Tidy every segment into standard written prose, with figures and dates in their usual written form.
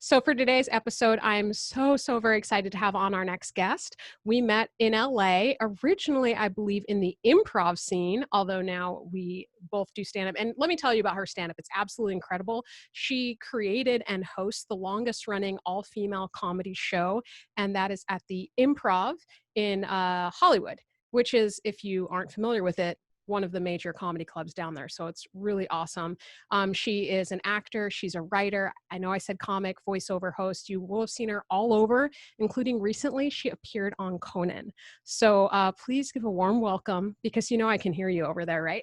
So for today's episode, I'm so very excited to have on our next guest. We met in LA, originally, I believe, in the improv scene, although now we both do stand-up. And let me tell you about her stand-up. It's absolutely incredible. She created and hosts the longest running all-female comedy show, and that is at the Improv in Hollywood, which is, if you aren't familiar with it, one of the major comedy clubs down there. So it's really awesome. She is an actor. She's a writer. I know I said comic, voiceover host. You will have seen her all over, including recently she appeared on Conan. So please give a warm welcome, because you know I can hear you over there, right?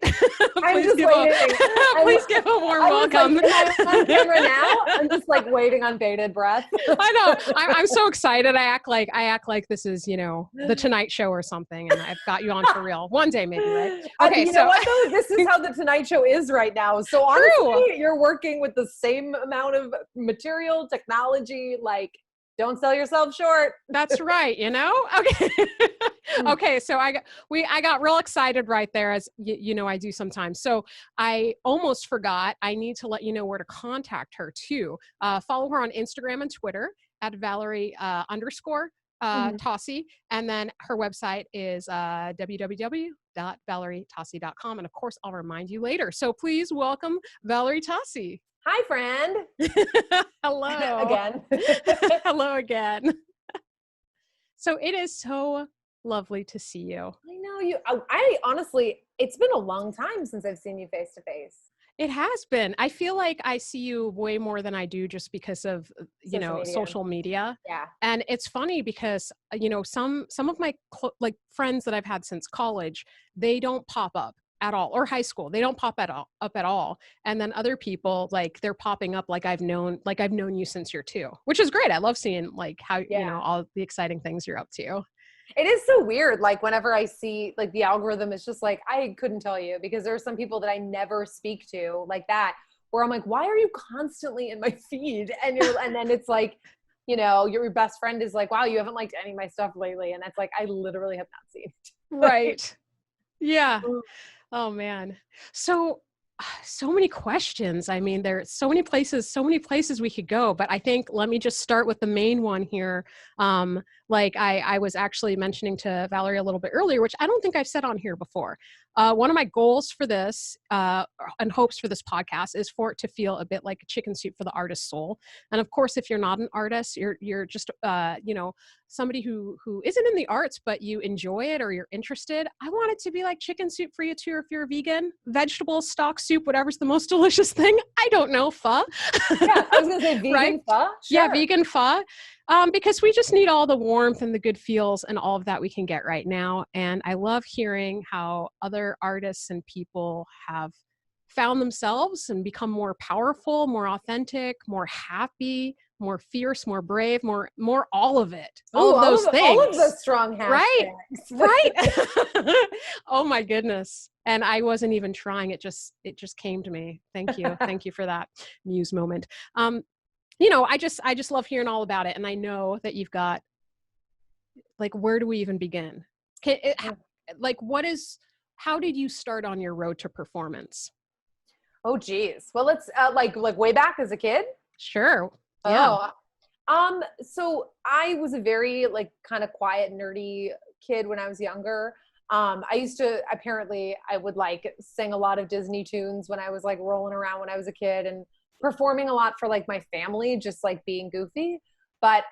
I'm just waiting. Please give a warm welcome. Like, am I on camera now? I'm just like waiting on bated breath. I know. I'm so excited. I act like this is, the Tonight Show or something, and I've got you on for real. One day, maybe, right? Okay, you know what though? This is how the Tonight Show is right now. So honestly, you're working with the same amount of material, technology. Like, don't sell yourself short. That's right. Okay. Okay. So I got real excited right there, as I do sometimes. So I almost forgot. I need to let you know where to contact her too. Follow her on Instagram and Twitter at Valerie Tosi. And then her website is www.valerietosi.com. And of course, I'll remind you later. So please welcome Valerie Tosi. Hi, friend. Hello. Again. Hello again. So it is so lovely to see you. I know you. I honestly, it's been a long time since I've seen you face to face. It has been. I feel like I see you way more than I do just because of, social media. Yeah. And it's funny because, some of my friends that I've had since college, they don't pop up at all, or high school. They don't pop up at all. And then other people, like, they're popping up like I've known you since you're 2, which is great. I love seeing how, all the exciting things you're up to. It is so weird. Like, whenever I see, like, the algorithm is just like, I couldn't tell you, because there are some people that I never speak to like that, where I'm like, why are you constantly in my feed? And then it's like, your best friend is like, wow, you haven't liked any of my stuff lately. And that's like, I literally have not seen it. Right. Yeah. Oh man. So many questions. I mean, there's so many places we could go, but I think let me just start with the main one here. I was actually mentioning to Valerie a little bit earlier, which I don't think I've said on here before. One of my goals for this and hopes for this podcast is for it to feel a bit like a chicken soup for the artist's soul. And of course, if you're not an artist, you're just, somebody who isn't in the arts, but you enjoy it or you're interested. I want it to be like chicken soup for you too. If you're a vegan, vegetables, stock soup, whatever's the most delicious thing. I don't know, pho. Yeah, I was going to say vegan right? pho. Sure. Yeah, vegan pho. Because we just need all the warmth and the good feels and all of that we can get right now. And I love hearing how other artists and people have found themselves and become more powerful, more authentic, more happy, more fierce, more brave, more all of it. All of those things. All of the strong hashtags. Right. Oh my goodness. And I wasn't even trying. It just came to me. Thank you. Thank you for that muse moment. I just love hearing all about it. And I know that you've got, like, where do we even begin? How did you start on your road to performance? Oh, geez. Well, let's like way back as a kid. Sure. Yeah. Oh, so I was a very kind of quiet, nerdy kid when I was younger. I would sing a lot of Disney tunes when I was rolling around when I was a kid, and performing a lot for my family, just being goofy. But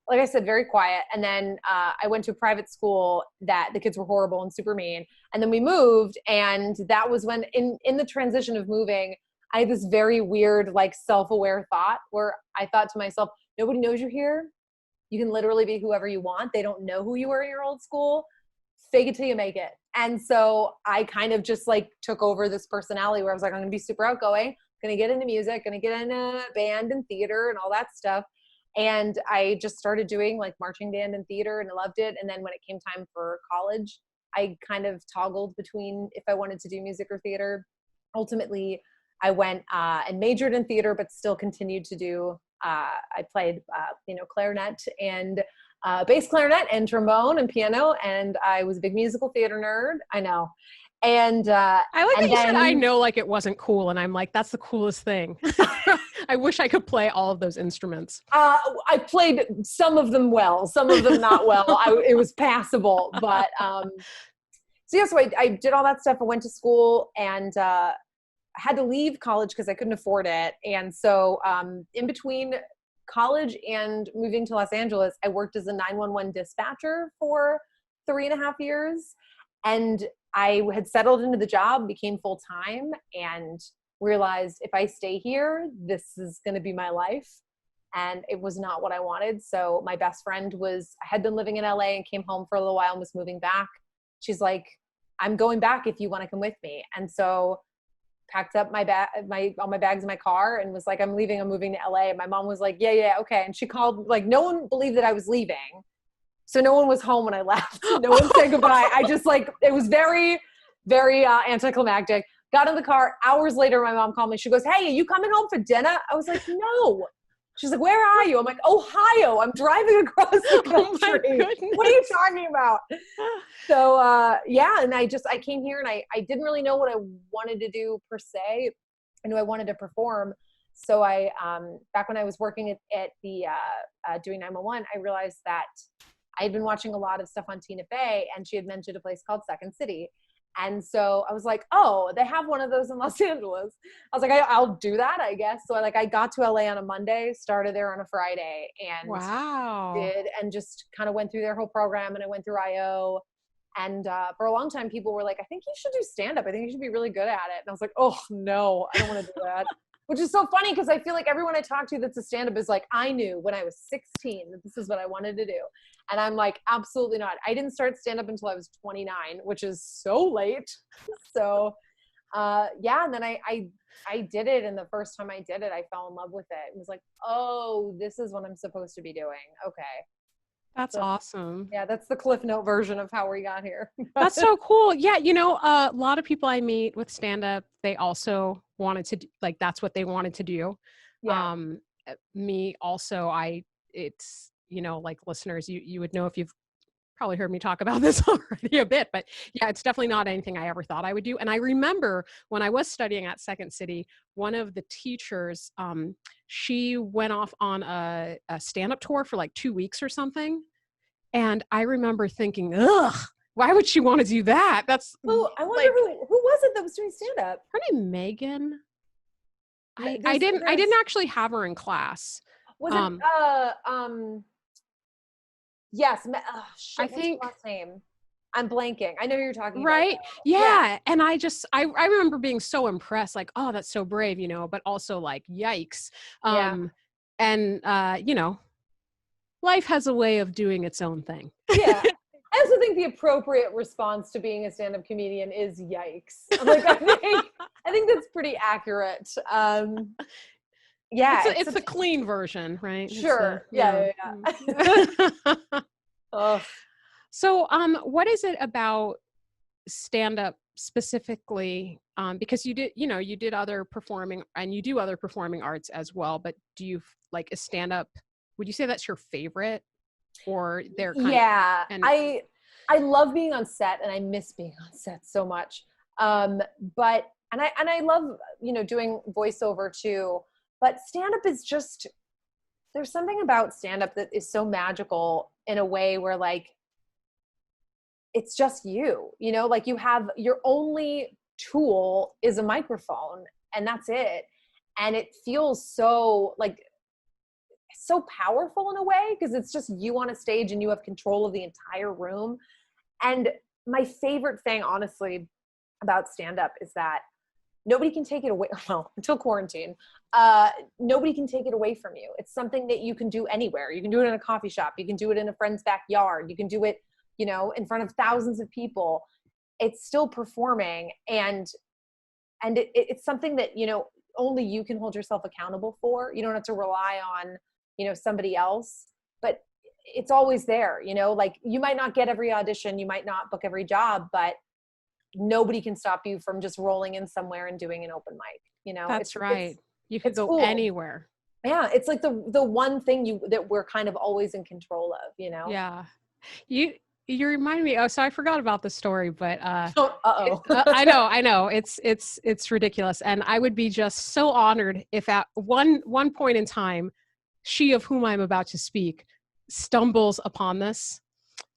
like I said, very quiet. And then I went to a private school that the kids were horrible and super mean. And then we moved, and that was when in the transition of moving, I had this very weird self-aware thought where I thought to myself, nobody knows you're here. You can literally be whoever you want. They don't know who you were in your old school. Fake it till you make it. And so I kind of just took over this personality where I was like, I'm going to be super outgoing, going to get into music, going to get into band and theater and all that stuff. And I just started doing marching band and theater, and I loved it. And then when it came time for college, I kind of toggled between if I wanted to do music or theater. Ultimately, I went and majored in theater, but still continued to do, I played, clarinet and bass clarinet and trombone and piano. And I was a big musical theater nerd. I know. And I like that you said I then know like it wasn't cool, and I'm like, that's the coolest thing. I wish I could play all of those instruments. I played some of them well, some of them not well. It was passable, but so yeah, so I did all that stuff. I went to school and I had to leave college because I couldn't afford it. And so in between college and moving to Los Angeles, I worked as a 911 dispatcher for 3.5 years. And I had settled into the job, became full-time, and realized if I stay here, this is going to be my life. And it was not what I wanted. So my best friend I had been living in LA and came home for a little while and was moving back. She's like, I'm going back if you want to come with me. And so packed up all my bags in my car and was like, I'm leaving, I'm moving to LA. And my mom was like, yeah, okay. And she called, like, no one believed that I was leaving. So no one was home when I left. No one said goodbye. I just it was very, very anticlimactic. Got in the car. Hours later, my mom called me. She goes, hey, are you coming home for dinner? I was like, no. She's like, where are you? I'm like, Ohio. I'm driving across the country. What are you talking about? So, yeah. And I came here and I didn't really know what I wanted to do per se. I knew I wanted to perform. So back when I was working at the, doing 911, I realized that I had been watching a lot of stuff on Tina Fey, and she had mentioned a place called Second City. And so I was like, oh, they have one of those in Los Angeles. I was like, I'll do that, I guess. So I got to LA on a Monday, started there on a Friday, and just kind of went through their whole program. And I went through IO. And for a long time, people were like, I think you should do stand-up. I think you should be really good at it. And I was like, oh, no, I don't want to do that. Which is so funny because I feel like everyone I talk to that's a stand-up is like, I knew when I was 16 that this is what I wanted to do. And I'm like, absolutely not. I didn't start stand-up until I was 29, which is so late. So, yeah. And then I did it. And the first time I did it, I fell in love with it. It was like, oh, this is what I'm supposed to be doing. Okay. That's awesome. Yeah, that's the Cliff Note version of how we got here. That's so cool. Yeah, a lot of people I meet with stand-up, they also wanted to that's what they wanted to do. Yeah. Me also, it's like listeners, you would know if you've probably heard me talk about this already a bit, but yeah, it's definitely not anything I ever thought I would do. And I remember when I was studying at Second City, one of the teachers, she went off on a stand-up tour for like 2 weeks or something. And I remember thinking, ugh, why would she want to do that? That's I wonder who was it that was doing stand-up? Her name Megan. I didn't actually have her in class. Was it yes, I think what's her last name. I'm blanking. I know who you're talking about. Right? Yeah. And I remember being so impressed, like, oh, that's so brave, but also like, yikes. And life has a way of doing its own thing. Yeah. I also think the appropriate response to being a stand-up comedian is yikes. Like, I think that's pretty accurate. Yeah. It's a clean version, right? Sure. Yeah. So, what is it about stand-up specifically? Because you did other performing, and you do other performing arts as well, but do you like a stand-up? Would you say that's your favorite, or they're kind of, I love being on set, and I miss being on set so much. But I love, doing voiceover too, but stand-up is just, there's something about stand-up that is so magical in a way where like, it's just like you have your only tool is a microphone, and that's it. And it feels so like, so powerful in a way because it's just you on a stage and you have control of the entire room. And my favorite thing, honestly, about stand-up is that nobody can take it away. Well, until quarantine, nobody can take it away from you. It's something that you can do anywhere. You can do it in a coffee shop. You can do it in a friend's backyard. You can do it, in front of thousands of people. It's still performing. And it's something that, only you can hold yourself accountable for. You don't have to rely on, somebody else, but it's always there, like you might not get every audition, you might not book every job, but nobody can stop you from just rolling in somewhere and doing an open mic, That's right. You could go cool. anywhere. Yeah. It's like the one thing that we're kind of always in control of, Yeah. you remind me. Oh, so I forgot about the story, but Uh-oh. I know. It's ridiculous, and I would be just so honored if at one point in time, she of whom I'm about to speak stumbles upon this.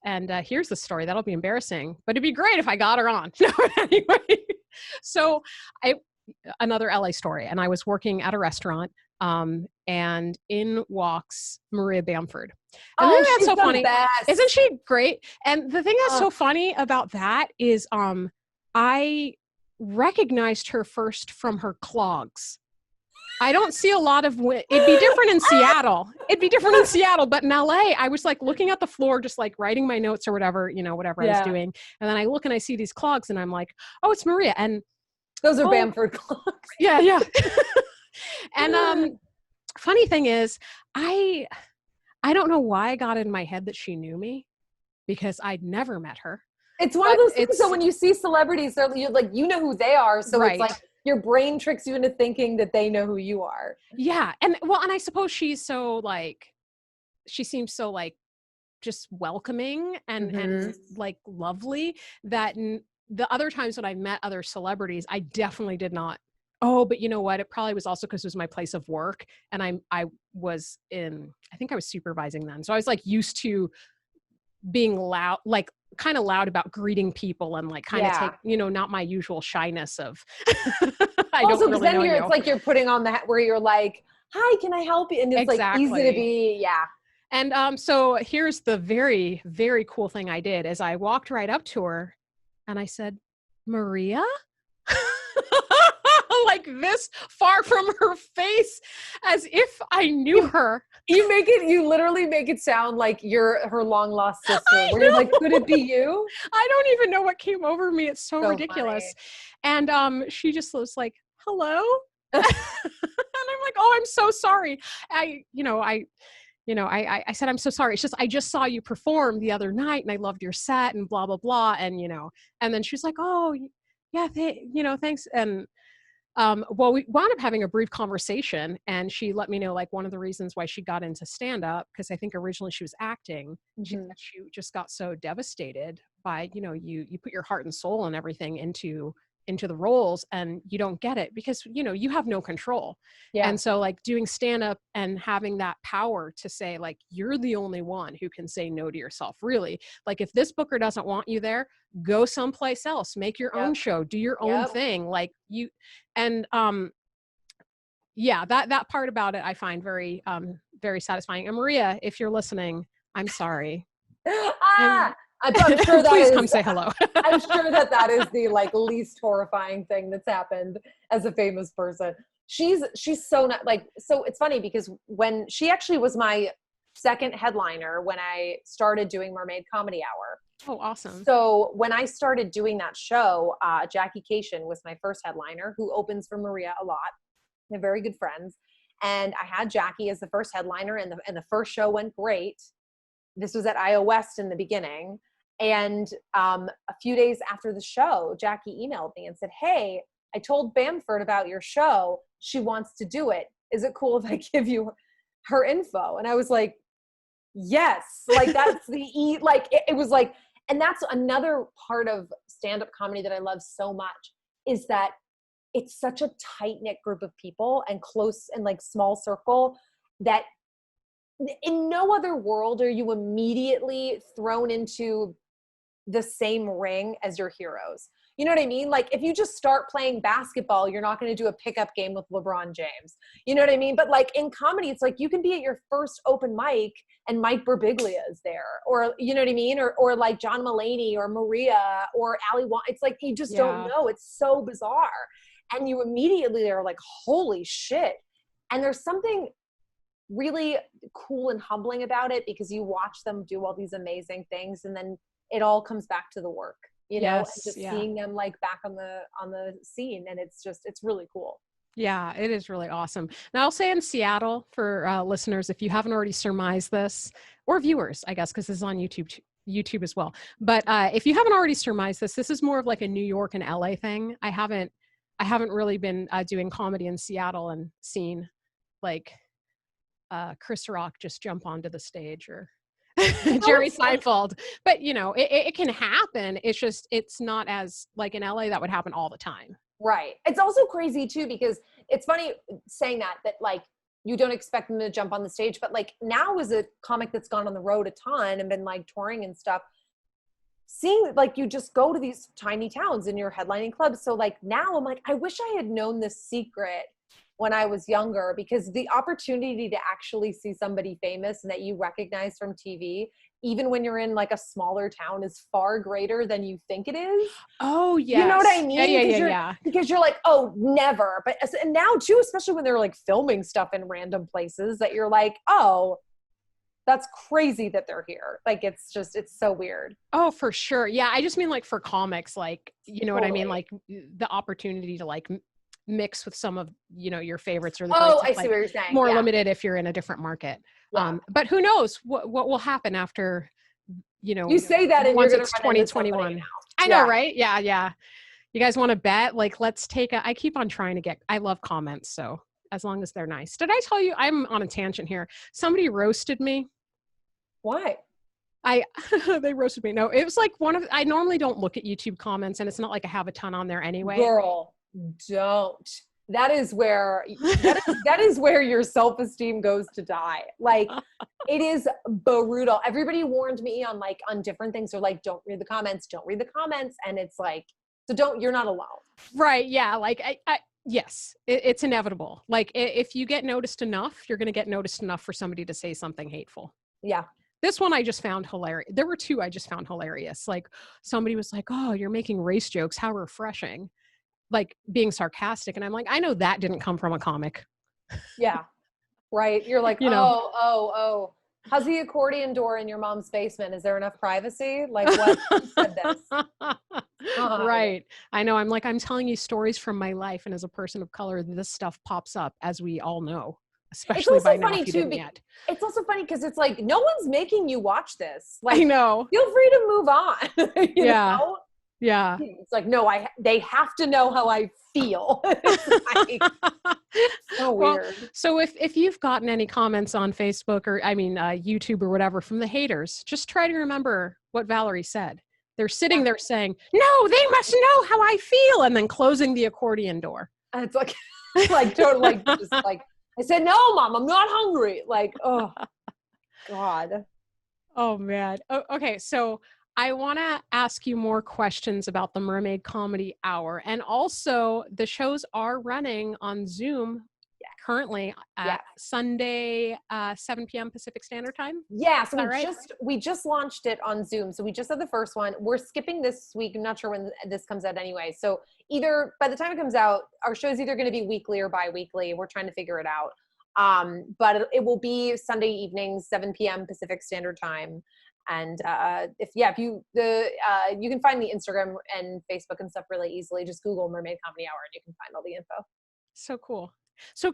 And here's the story. That'll be embarrassing, but it'd be great if I got her on. No, anyway. So another LA story, and I was working at a restaurant, and in walks Maria Bamford. And then that's she's so the funny. best. Isn't she great? And the thing that's so funny about that is I recognized her first from her clogs. I don't see a lot of, it'd be different in Seattle. But in LA, I was like looking at the floor, just like writing my notes or whatever, whatever I was doing. And then I look and I see these clogs and I'm like, oh, it's Maria. And those are Bamford clogs. Yeah. And funny thing is, I don't know why I got in my head that she knew me, because I'd never met her. It's one of those things. So when you see celebrities, you're like, you know who they are. So It's like your brain tricks you into thinking that they know who you are. Yeah. And I suppose she's so like, she seems so like just welcoming and like lovely that the other times when I met other celebrities, I definitely did not. Oh, but you know what? It probably was also because it was my place of work, and I think I was supervising then. So I was like used to being loud, like kind of loud about greeting people and like kind of take, not my usual shyness of, I also, don't really know you. It's like you're putting on the hat where you're like, hi, can I help you? And it's like easy to be, And so here's the very, very cool thing I did is I walked right up to her and I said, Maria? Like this far from her face, as if I knew her. You literally make it sound like you're her long lost sister. Where you're like, could it be you? I don't even know what came over me. It's so ridiculous. Funny. And she just was like, hello. And I'm like, oh, I'm so sorry. I said, I'm so sorry. It's just, I just saw you perform the other night and I loved your set and blah, blah, blah. And, and then she's like, oh yeah, thanks. And, we wound up having a brief conversation, and she let me know like one of the reasons why she got into stand-up, because I think originally she was acting. She just got so devastated by, you put your heart and soul and everything into the roles and you don't get it because, you have no control. Yeah. And so like doing stand-up and having that power to say like, you're the only one who can say no to yourself, really. Like if this booker doesn't want you there, go someplace else, make your own show, do your own thing. Like you, and that part about it, I find very, very satisfying. And Maria, if you're listening, I'm sorry. I'm sure that please come say hello. I'm sure that is the like least horrifying thing that's happened as a famous person. She's so not like, so it's funny because when she actually was my second headliner when I started doing Mermaid Comedy Hour. Oh, awesome. So when I started doing that show, Jackie Cation was my first headliner, who opens for Maria a lot. They're very good friends. And I had Jackie as the first headliner, and the first show went great. This was at IO West in the beginning. And a few days after the show, Jackie emailed me and said, hey, I told Bamford about your show. She wants to do it. Is it cool if I give you her info? And I was like, yes. Like that's it was like, and that's another part of stand-up comedy that I love so much, is that it's such a tight-knit group of people and close and like small circle that in no other world are you immediately thrown into the same ring as your heroes. You know what I mean? Like if you just start playing basketball, you're not going to do a pickup game with LeBron James. You know what I mean? But like in comedy, it's like you can be at your first open mic and Mike Birbiglia is there, or you know what I mean? Or like John Mulaney or Maria or Ali Wong. It's like, you just don't know. It's so bizarre. And you immediately are like, holy shit. And there's something really cool and humbling about it, because you watch them do all these amazing things and then it all comes back to the work, you know, and just seeing them like back on the scene. And it's really cool. Yeah, it is really awesome. Now I'll say in Seattle for listeners, if you haven't already surmised this, or viewers, I guess, because this is on YouTube as well. But if you haven't already surmised this is more of like a New York and LA thing. I haven't really been doing comedy in Seattle and seen like Chris Rock just jump onto the stage or Jerry Seinfeld. But you know, it can happen. It's just, it's not as like in LA that would happen all the time. Right. It's also crazy too, because it's funny saying that like you don't expect them to jump on the stage, but like now as a comic that's gone on the road a ton and been like touring and stuff, seeing like you just go to these tiny towns and you're headlining clubs. So like now I'm like, I wish I had known this secret when I was younger, because the opportunity to actually see somebody famous and that you recognize from TV, even when you're in like a smaller town, is far greater than you think it is. Oh yeah. You know what I mean? Yeah. Because you're like, oh, never. But and now too, especially when they're like filming stuff in random places, that you're like, oh, that's crazy that they're here. Like, it's so weird. Oh, for sure. Yeah. I just mean like for comics, like, you know what I mean? Like the opportunity to like mix with some of, you know, your favorites, or the I see like what you're saying. More limited if you're in a different market. Yeah. But who knows what will happen after, you know, you say that and once you're it's 2021. I know, right? Yeah. You guys want to bet? Like, let's take I keep on trying to I love comments. So as long as they're nice. Did I tell you, I'm on a tangent here. Somebody roasted me. Why? They roasted me. No, it was like I normally don't look at YouTube comments, and it's not like I have a ton on there anyway. Girl, don't. That is where your self-esteem goes to die. Like, it is brutal. Everybody warned me on different things. They're like, don't read the comments. And it's like, so you're not alone. Right. Yeah. Like yes, it's inevitable. Like if you get noticed enough, you're going to get noticed enough for somebody to say something hateful. Yeah. This one I just found hilarious. There were two I just found hilarious. Like somebody was like, oh, you're making race jokes. How refreshing. Like being sarcastic. And I'm like, I know that didn't come from a comic. Yeah. Right. You're like, you know, oh. How's the accordion door in your mom's basement? Is there enough privacy? Like, what? Who said this? Right. I know. I'm telling you stories from my life. And as a person of color, this stuff pops up, as we all know. Especially by now, if you didn't yet. It's also funny because it's like, no one's making you watch this. Like, I know. Feel free to move on. you know? Yeah. It's like, no, they have to know how I feel. Like, so weird. Well, so if you've gotten any comments on Facebook or YouTube or whatever from the haters, just try to remember what Valerie said. They're sitting there saying, no, they must know how I feel, and then closing the accordion door. And it's like, totally, just like, I said, no, Mom, I'm not hungry. Like, oh, God. Oh, man. Okay, so I want to ask you more questions about the Mermaid Comedy Hour. And also, the shows are running on Zoom currently at Sunday, 7 p.m. Pacific Standard Time. Yeah, so we just launched it on Zoom. So we just had the first one. We're skipping this week. I'm not sure when this comes out anyway. So either by the time it comes out, our show's either going to be weekly or bi-weekly. We're trying to figure it out. But it will be Sunday evenings, 7 p.m. Pacific Standard Time. And you can find the Instagram and Facebook and stuff really easily. Just Google Mermaid Comedy Hour and you can find all the info. So cool. So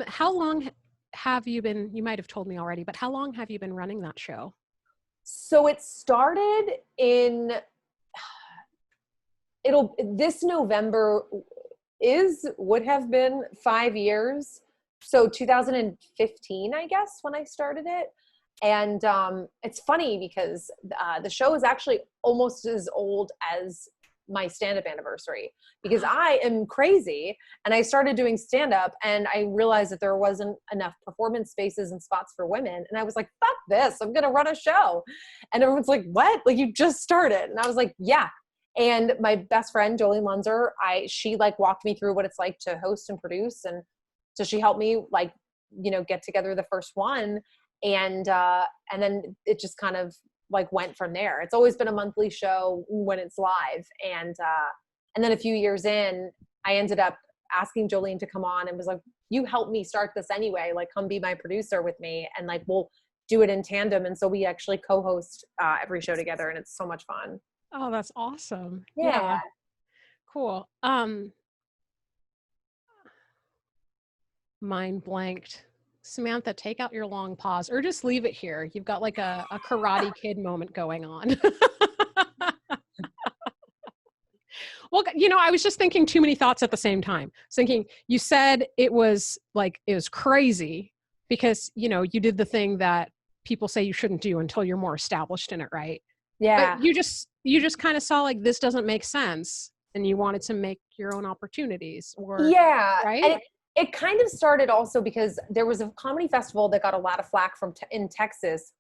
how long have you been, you might have told me already, but how long have you been running that show? So it started this November would have been 5 years. So 2015, I guess, when I started it. And it's funny because the show is actually almost as old as my stand-up anniversary, because I am crazy and I started doing stand-up and I realized that there wasn't enough performance spaces and spots for women. And I was like, fuck this, I'm going to run a show. And everyone's like, what? Like, you just started. And I was like, yeah. And my best friend, Jolene Lunzer, she walked me through what it's like to host and produce. And so she helped me get together the first one. And then it just kind of went from there. It's always been a monthly show when it's live. And then a few years in, I ended up asking Jolene to come on and was like, you helped me start this anyway, come be my producer with me. And we'll do it in tandem. And so we actually co-host every show together, and it's so much fun. Oh, that's awesome. Yeah. Cool. Mind blanked. Samantha, take out your long pause or just leave it here. You've got a Karate Kid moment going on. Well, I was just thinking too many thoughts at the same time. Thinking, you said it was crazy because, you did the thing that people say you shouldn't do until you're more established in it, right? Yeah. But you just kind of saw like, this doesn't make sense, and you wanted to make your own opportunities, or Yeah. right? And it kind of started also because there was a comedy festival that got a lot of flack from in Texas.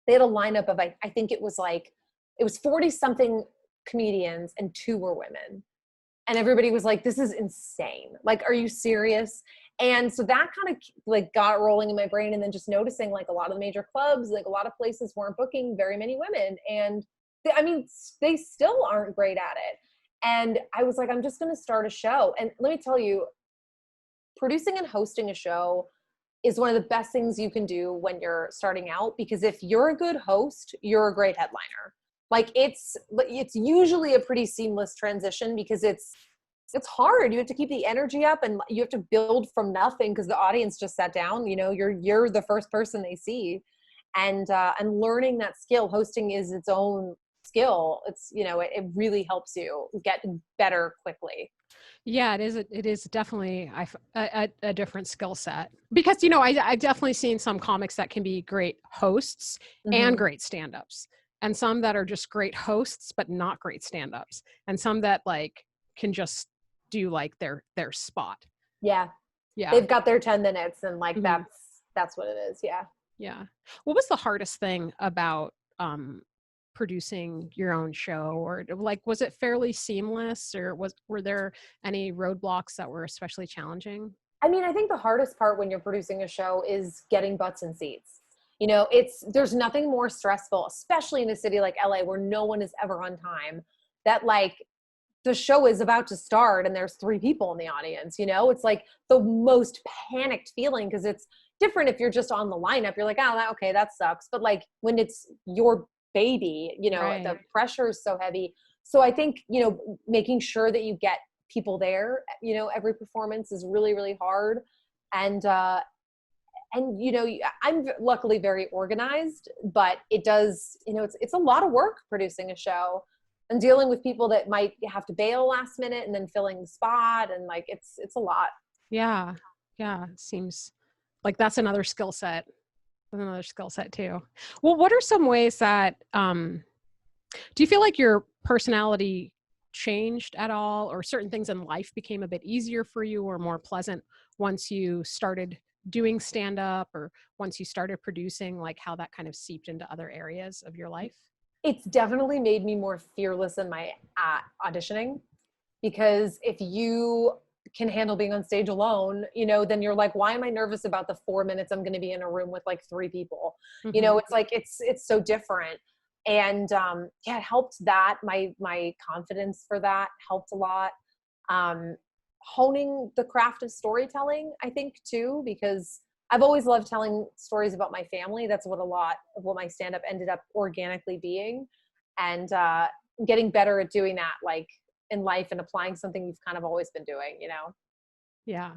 They had a lineup of, I think it was 40 something comedians and 2 were women. And everybody was like, this is insane. Like, are you serious? And so that kind of like got rolling in my brain. And then just noticing like a lot of the major clubs, like a lot of places weren't booking very many women. And they still aren't great at it. And I was like, I'm just going to start a show. And let me tell you, producing and hosting a show is one of the best things you can do when you're starting out, because if you're a good host, you're a great headliner. Like it's usually a pretty seamless transition, because it's hard. You have to keep the energy up, and you have to build from nothing because the audience just sat down. You know, you're the first person they see, and learning that skill. Hosting is its own skill. It's, you know, it really helps you get better quickly. Yeah, it is definitely a different skill set, because, you know, I've definitely seen some comics that can be great hosts and great stand-ups, and some that are just great hosts but not great stand-ups, and some that like can just do like their spot. Yeah. Yeah. They've got their 10 minutes and like that's what it is. Yeah. Yeah. What was the hardest thing about producing your own show, or like, was it fairly seamless, or were there any roadblocks that were especially challenging? I mean, I think the hardest part when you're producing a show is getting butts in seats. You know, there's nothing more stressful, especially in a city like LA where no one is ever on time, that like the show is about to start and there's 3 people in the audience. You know, it's like the most panicked feeling, because it's different if you're just on the lineup. You're like, oh, okay, that sucks. But like when it's your baby, you know, Right. the pressure is so heavy. So I think, you know, making sure that you get people there, you know, every performance is really, really hard. And you know, I'm luckily very organized, but it does, you know, it's a lot of work producing a show and dealing with people that might have to bail last minute and then filling the spot. And like, it's a lot. Yeah. Yeah. It seems like that's another skill set. Another skill set too. Well, what are some ways that, do you feel like your personality changed at all, or certain things in life became a bit easier for you or more pleasant once you started doing stand-up, or once you started producing, like how that kind of seeped into other areas of your life? It's definitely made me more fearless in my auditioning, because if you can handle being on stage alone, you know, then you're like, why am I nervous about the 4 minutes I'm going to be in a room with like 3 people? You know, it's like, it's so different. And yeah, it helped that my confidence for that helped a lot. Honing the craft of storytelling, I think too, because I've always loved telling stories about my family. That's what a lot of what my stand-up ended up organically being. And getting better at doing that, like in life, and applying something you've kind of always been doing, you know? Yeah.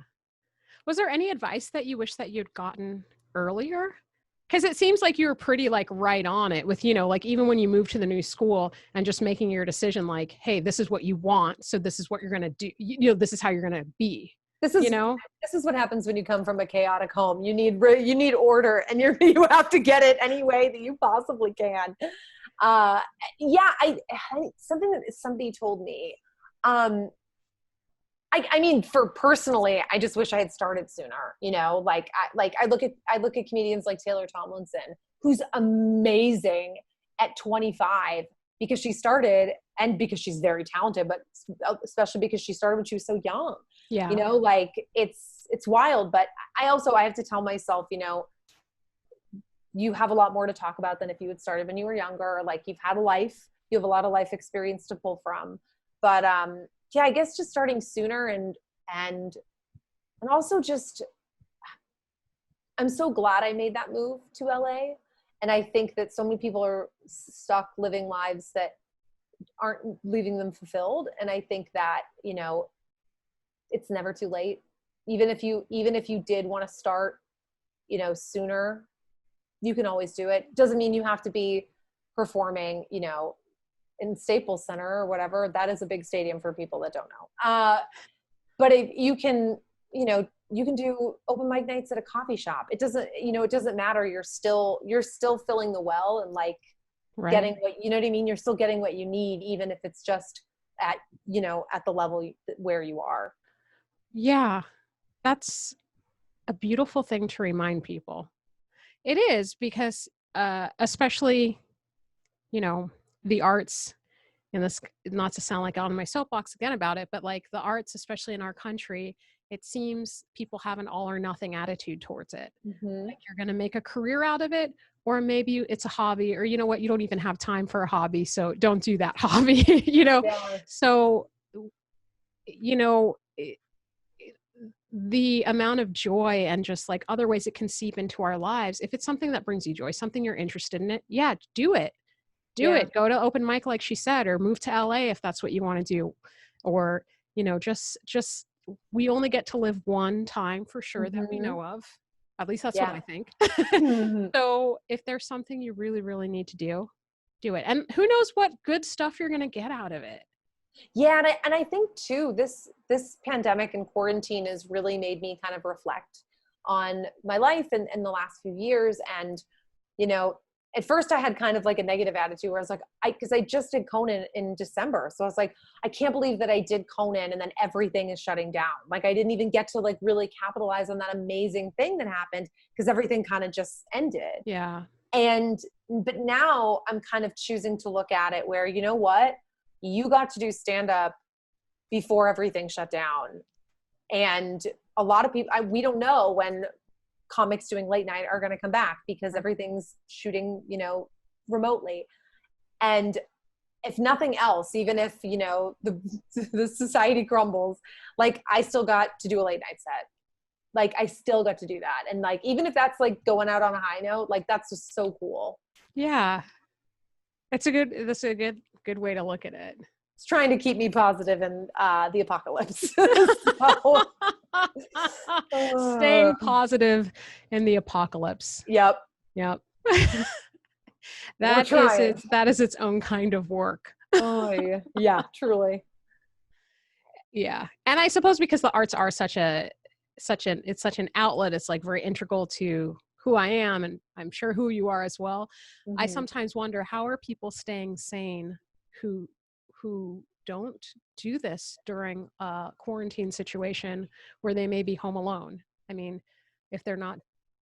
Was there any advice that you wish that you'd gotten earlier? Because it seems like you were pretty like right on it with, you know, like even when you moved to the new school and just making your decision, like, hey, this is what you want, so this is what you're going to do. You know, this is how you're going to be. This is, you know, this is what happens when you come from a chaotic home. You need order, and you have to get it any way that you possibly can. Yeah, something that somebody told me. I mean, for personally, I just wish I had started sooner. You know, I look at comedians like Taylor Tomlinson, who's amazing at 25 because she started, and because she's very talented, but especially because she started when she was so young. Yeah. You know, like it's wild. But I have to tell myself, you know, you have a lot more to talk about than if you had started when you were younger. Like you've had a life, you have a lot of life experience to pull from. But yeah, I guess just starting sooner, and also just, I'm so glad I made that move to LA. And I think that so many people are stuck living lives that aren't leaving them fulfilled. And I think that, you know, it's never too late. Even if you did want to start, you know, sooner, you can always do it. Doesn't mean you have to be performing, you know, in Staples Center or whatever. That is a big stadium for people that don't know. But if you can you know, you can do open mic nights at a coffee shop. It doesn't, you know, it doesn't matter. You're still filling the well and like getting what, you know what I mean? You're still getting what you need, even if it's just at, you know, at the level where you are. Yeah. That's a beautiful thing to remind people. It is, because especially, you know, the arts, and this, not to sound like on my soapbox again about it, but like the arts, especially in our country, it seems people have an all or nothing attitude towards it. Mm-hmm. Like you're going to make a career out of it, or maybe it's a hobby, or you know what, you don't even have time for a hobby, so don't do that hobby, you know? Yeah. So, you know, the amount of joy and just like other ways it can seep into our lives, if it's something that brings you joy, something you're interested in, it, yeah, do it. Go to open mic, like she said, or move to LA if that's what you want to do. Or, you know, just we only get to live one time for sure, that we know of. At least that's what I think. So if there's something you really, really need to do it. And who knows what good stuff you're going to get out of it. Yeah. And I think too, this pandemic and quarantine has really made me kind of reflect on my life in the last few years. And, you know, at first I had kind of like a negative attitude where I was like, because I just did Conan in December. So I was like, I can't believe that I did Conan and then everything is shutting down. Like I didn't even get to like really capitalize on that amazing thing that happened because everything kind of just ended. Yeah. But now I'm kind of choosing to look at it where, you know what, you got to do stand-up before everything shut down. And a lot of people, we don't know when comics doing late night are going to come back because everything's shooting, you know, remotely. And if nothing else, even if, you know, the society crumbles, like I still got to do a late night set. Like I still got to do that. And like, even if that's like going out on a high note, like that's just so cool. Yeah. That's a good way to look at it. It's trying to keep me positive in the apocalypse. Staying positive in the apocalypse. Yep. That is its own kind of work. Oh yeah, truly. Yeah. And I suppose because the arts are such an outlet, it's like very integral to who I am, and I'm sure who you are as well. Mm-hmm. I sometimes wonder, how are people staying sane who don't do this during a quarantine situation where they may be home alone? I mean, if they're not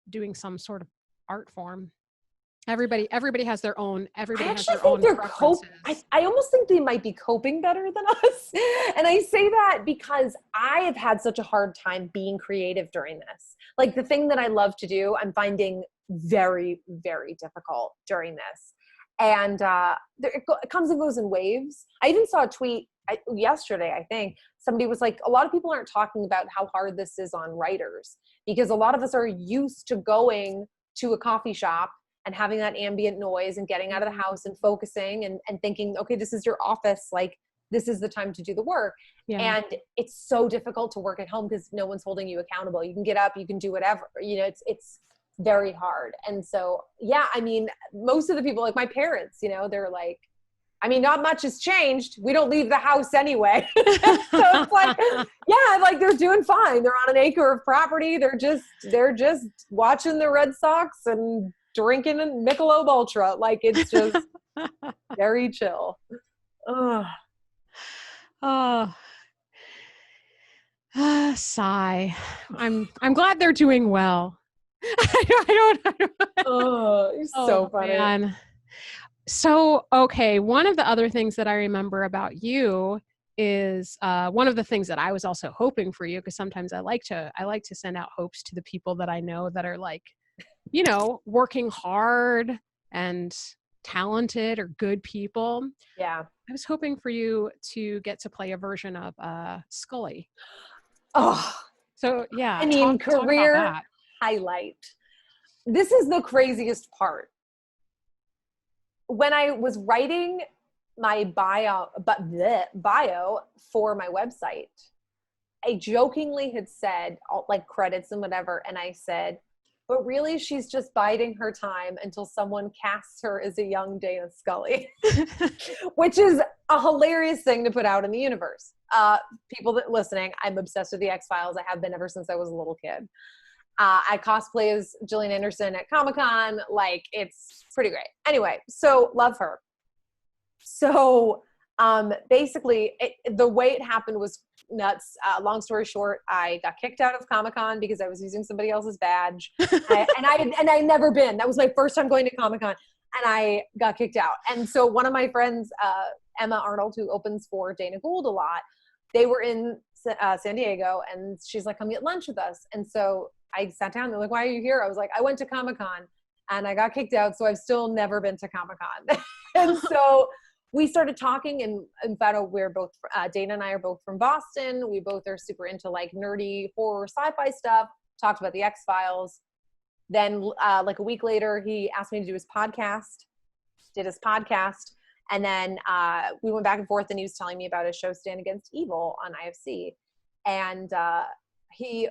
doing some sort of art form, everybody has their own. Everybody has their own preferences. I almost think they might be coping better than us. And I say that because I have had such a hard time being creative during this. Like the thing that I love to do, I'm finding very, very difficult during this. And it comes and goes in waves. I even saw a tweet yesterday, I think. Somebody was like, a lot of people aren't talking about how hard this is on writers because a lot of us are used to going to a coffee shop and having that ambient noise and getting out of the house and focusing and thinking, okay, this is your office. Like, this is the time to do the work. Yeah. And it's so difficult to work at home because no one's holding you accountable. You can get up, you can do whatever, you know, it's very hard. And so, yeah, I mean, most of the people, like my parents, you know, they're like, I mean, not much has changed. We don't leave the house anyway. So it's like, yeah, like they're doing fine. They're on an acre of property. They're just watching the Red Sox and drinking a Michelob Ultra. Like it's just very chill. Sigh. I'm glad they're doing well. I don't. Oh, you're so funny. Man. So, okay, one of the other things that I remember about you is one of the things that I was also hoping for you, because sometimes I like to send out hopes to the people that I know that are like, you know, working hard and talented or good people. Yeah. I was hoping for you to get to play a version of Scully. Oh. So, yeah. I mean, career highlight. This is the craziest part. When I was writing my bio for my website, I jokingly had said like credits and whatever. And I said, but really she's just biding her time until someone casts her as a young Dana Scully, which is a hilarious thing to put out in the universe. People that listening, I'm obsessed with the X-Files. I have been ever since I was a little kid. I cosplay as Gillian Anderson at Comic-Con. Like, it's pretty great. Anyway, so love her. So basically, the way it happened was nuts. Long story short, I got kicked out of Comic-Con because I was using somebody else's badge. and I'd never been. That was my first time going to Comic-Con, and I got kicked out. And so one of my friends, Emma Arnold, who opens for Dana Gould a lot, they were in San Diego, and she's like, come get lunch with us. And so I sat down. They're like, why are you here? I was like, I went to Comic-Con and I got kicked out. So I've still never been to Comic-Con. And so we started talking, and found out we're both, Dana and I are both from Boston. We both are super into like nerdy horror sci-fi stuff, talked about the X-Files. Then like a week later, he asked me to do his podcast, did his podcast. And then we went back and forth, and he was telling me about his show Stand Against Evil on IFC. And he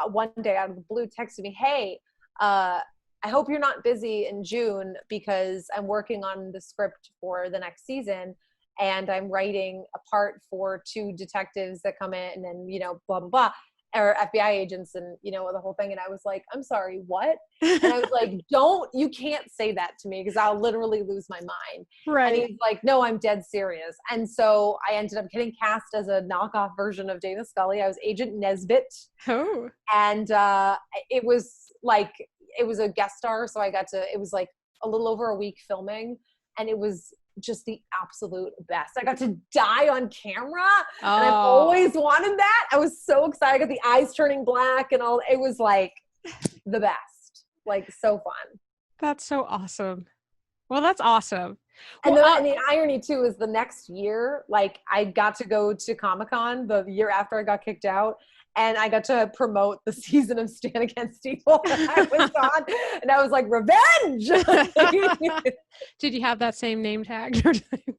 one day out of the blue texted me, hey, I hope you're not busy in June because I'm working on the script for the next season, and I'm writing a part for 2 detectives that come in and, you know, blah, blah, blah, or FBI agents and, you know, the whole thing. And I was like, I'm sorry, what? And I was like, you can't say that to me because I'll literally lose my mind. Right. And he's like, no, I'm dead serious. And so I ended up getting cast as a knockoff version of Dana Scully. I was Agent Nesbitt. Oh. And it was a guest star. So it was like a little over a week filming, and it was just the absolute best. I got to die on camera, and I've always wanted that. I was so excited. I got the eyes turning black and all. It was like the best, like so fun. That's so awesome. Well, that's awesome. And, Well, and the irony too is the next year, like I got to go to Comic-Con the year after I got kicked out, and I got to promote the season of Stand Against Evil that I was on. And I was like, revenge! Did you have that same name tag?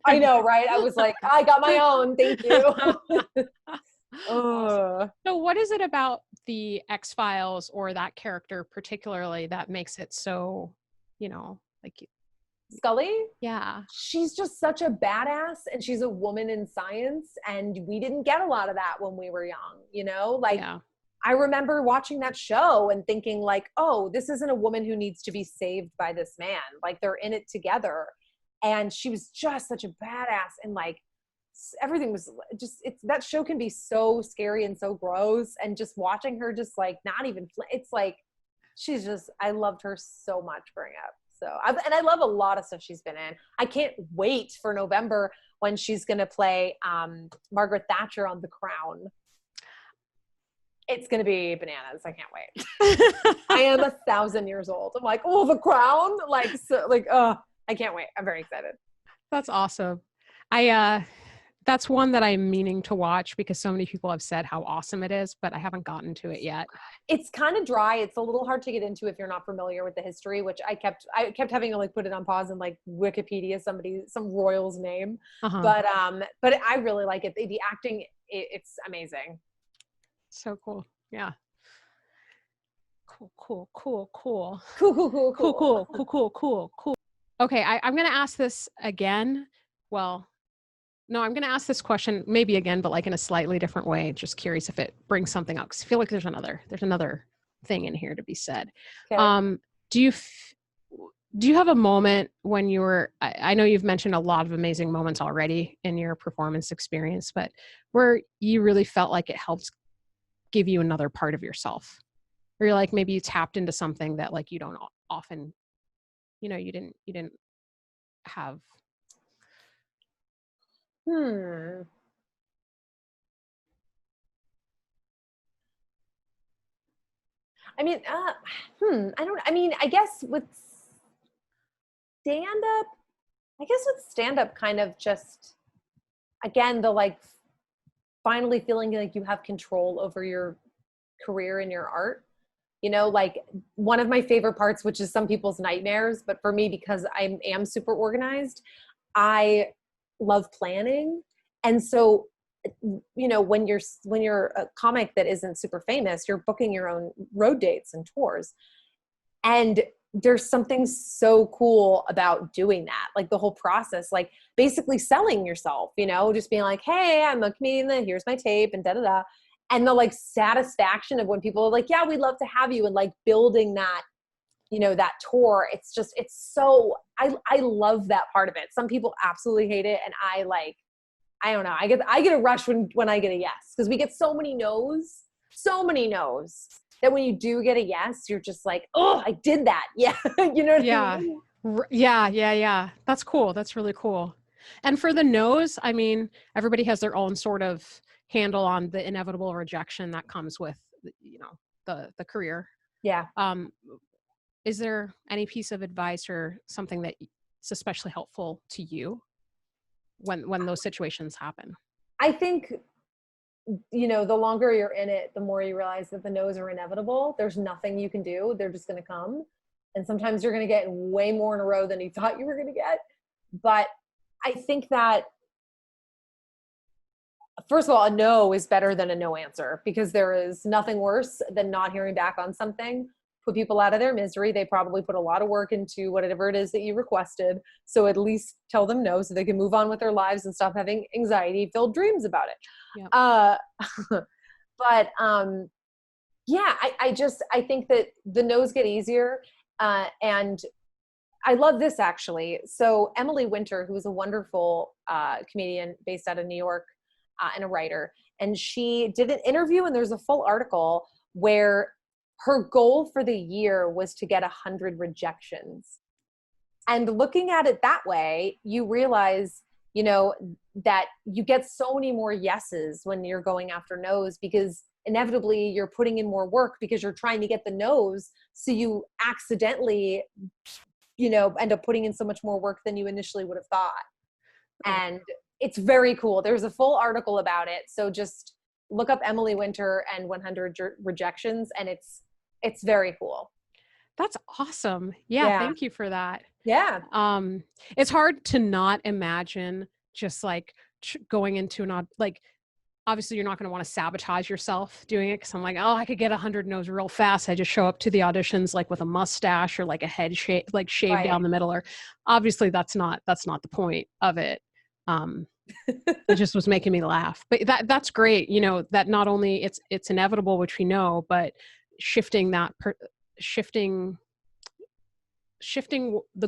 I know, right? I was like, I got my own. Thank you. So what is it about the X-Files or that character particularly that makes it so, you know, like... Scully? Yeah. She's just such a badass, and she's a woman in science, and we didn't get a lot of that when we were young, you know? Like, yeah. I remember watching that show and thinking like, oh, this isn't a woman who needs to be saved by this man. Like, they're in it together. And she was just such a badass, and like, everything was just, that show can be so scary and so gross, and just watching her just like, not even, it's like, she's just, I loved her so much growing up. So, and I love a lot of stuff she's been in. I can't wait for November when she's going to play Margaret Thatcher on The Crown. It's going to be bananas. I can't wait. I am 1,000 years old. I'm like, oh, The Crown? Like, so, like, I can't wait. I'm very excited. That's awesome. That's one that I'm meaning to watch because so many people have said how awesome it is, but I haven't gotten to it yet. It's kind of dry. It's a little hard to get into if you're not familiar with the history, which I kept having to like put it on pause and like Wikipedia some royal's name. Uh-huh. But I really like it. The acting, it's amazing. So cool. Yeah. Cool. Okay, I'm going to ask this again. Well, no, I'm going to ask this question maybe again, but like in a slightly different way. Just curious if it brings something up. Cause I feel like there's another thing in here to be said. Okay. Do you have a moment when you were, I know you've mentioned a lot of amazing moments already in your performance experience, but where you really felt like it helped give you another part of yourself, or you're like, maybe you tapped into something that like you don't often, you know, you didn't have. I mean, I guess with stand-up kind of just, again, the like finally feeling like you have control over your career and your art. You know, like one of my favorite parts, which is some people's nightmares, but for me, because I am super organized, I love planning. And so, you know, when you're a comic that isn't super famous, you're booking your own road dates and tours. And there's something so cool about doing that. Like the whole process, like basically selling yourself, you know, just being like, hey, I'm a comedian, here's my tape and da da da. And the like satisfaction of when people are like, yeah, we'd love to have you, and like building that, you know, that tour. It's just, it's so, I love that part of it. Some people absolutely hate it. And I don't know. I get a rush when I get a yes, because we get so many no's, that when you do get a yes, you're just like, oh, I did that. Yeah. You know what I mean? Yeah. That's cool. That's really cool. And for the no's, I mean, everybody has their own sort of handle on the inevitable rejection that comes with, you know, the career. Yeah. Is there any piece of advice or something that is especially helpful to you when those situations happen? I think, you know, the longer you're in it, the more you realize that the no's are inevitable. There's nothing you can do. They're just going to come. And sometimes you're going to get way more in a row than you thought you were going to get. But I think that, first of all, a no is better than a no answer, because there is nothing worse than not hearing back on something. Put people out of their misery. They probably put a lot of work into whatever it is that you requested. So at least tell them no, so they can move on with their lives and stop having anxiety-filled dreams about it. Yep. But yeah, I think that the no's get easier. And I love this, actually. So Emily Winter, who is a wonderful comedian based out of New York, and a writer, and she did an interview, and there's a full article where her goal for the year was to get 100 rejections. And looking at it that way, you realize, you know, that you get so many more yeses when you're going after no's, because inevitably you're putting in more work because you're trying to get the no's. So you accidentally, you know, end up putting in so much more work than you initially would have thought. And it's very cool. There's a full article about it. So just look up Emily Winter and 100 rejections, and it's very cool. That's awesome. Yeah. Thank you for that. Yeah. It's hard to not imagine just like going into like, obviously you're not going to want to sabotage yourself doing it. Cause I'm like, oh, I could get 100 no's real fast. I just show up to the auditions, like with a mustache or like a head shape, like shaved Right. down the middle, or obviously that's not the point of it. It just was making me laugh, but that's great. You know, that not only it's inevitable, which we know, but shifting the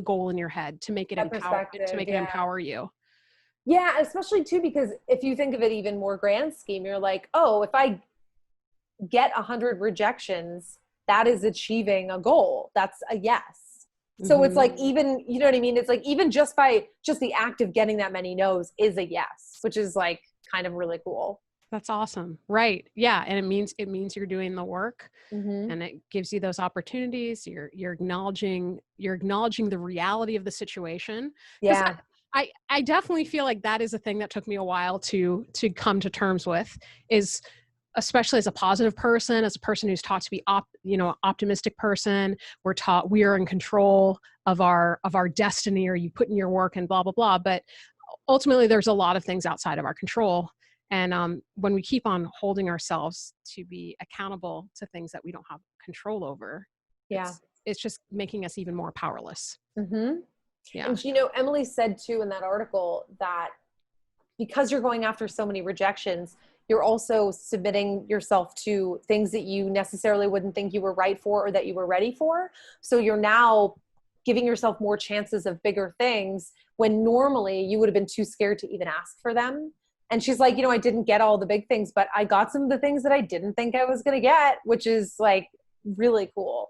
goal in your head to make it empower you. Yeah. Especially too, because if you think of it even more grand scheme, you're like, oh, if I get 100 rejections, that is achieving a goal. That's a yes. So it's like, even, you know what I mean? It's like, even just the act of getting that many no's is a yes, which is like kind of really cool. That's awesome. Right. Yeah. And it means you're doing the work, and it gives you those opportunities. You're acknowledging the reality of the situation. Yeah. I definitely feel like that is a thing that took me a while to come to terms with, is especially as a positive person, as a person who's taught to be optimistic person. We're taught we are in control of our destiny, or you put in your work and blah, blah, blah. But ultimately there's a lot of things outside of our control. And when we keep on holding ourselves to be accountable to things that we don't have control over, it's just making us even more powerless. Yeah. And you know, Emily said too in that article that because you're going after so many rejections, you're also submitting yourself to things that you necessarily wouldn't think you were right for or that you were ready for. So you're now giving yourself more chances of bigger things when normally you would have been too scared to even ask for them. And she's like, you know, I didn't get all the big things, but I got some of the things that I didn't think I was going to get, which is like really cool.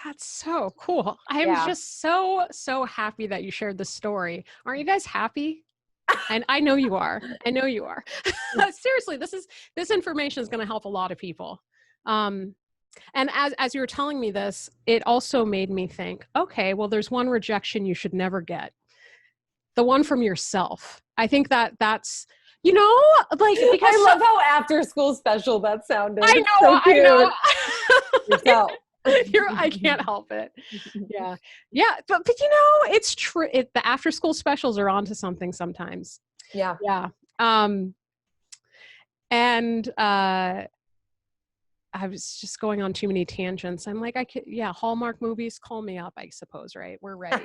That's so cool. I'm just so happy that you shared this story. Aren't you guys happy? And I know you are. Seriously, this information is going to help a lot of people. And as you were telling me this, it also made me think, okay, well, there's one rejection you should never get. The one from yourself. I think that's, you know, like, because I love how after school special that sounded. I know, so cute. I know. Yourself. I can't help it. Yeah. But you know, it's true. The after school specials are onto something sometimes. Yeah. And I was just going on too many tangents. I'm like, Hallmark movies, call me up, I suppose, right? We're ready.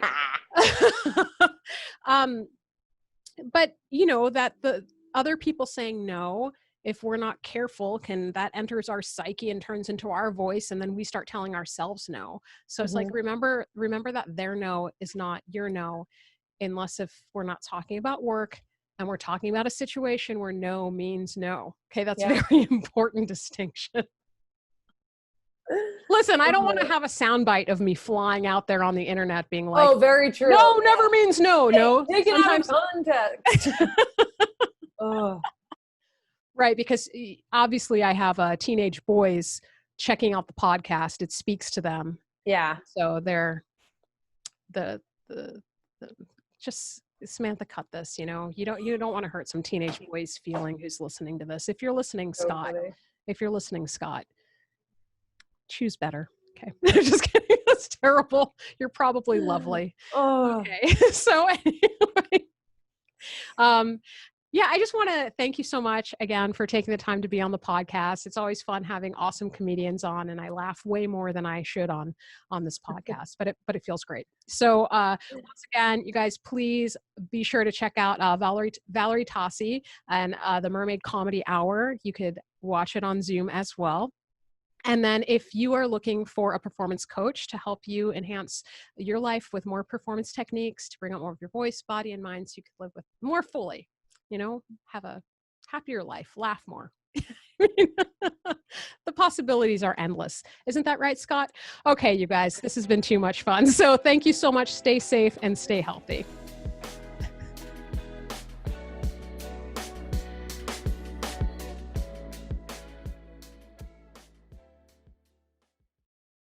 But that the other people saying no, if we're not careful, that enters our psyche and turns into our voice, and then we start telling ourselves no. So it's like, remember that their no is not your no, unless if we're not talking about work and we're talking about a situation where no means no. Okay, that's a very important distinction. Listen, I don't want to have a soundbite of me flying out there on the internet being like, oh, very true. No, never means no. No. Taken out of context. Right, because obviously I have teenage boys checking out the podcast. It speaks to them. Yeah. So they're just, Samantha, cut this, you don't want to hurt some teenage boy's feeling who's listening to this. If you're listening, Scott, choose better. Okay. Just kidding. That's terrible. You're probably lovely. Okay. So anyway, I just want to thank you so much again for taking the time to be on the podcast. It's always fun having awesome comedians on, and I laugh way more than I should on this podcast, but it feels great. So once again, you guys, please be sure to check out Valerie Tosi and the Mermaid Comedy Hour. You could watch it on Zoom as well. And then if you are looking for a performance coach to help you enhance your life with more performance techniques, to bring out more of your voice, body, and mind so you can live with more fully, have a happier life, laugh more. The possibilities are endless. Isn't that right, Scott? Okay, you guys, this has been too much fun. So thank you so much. Stay safe and stay healthy.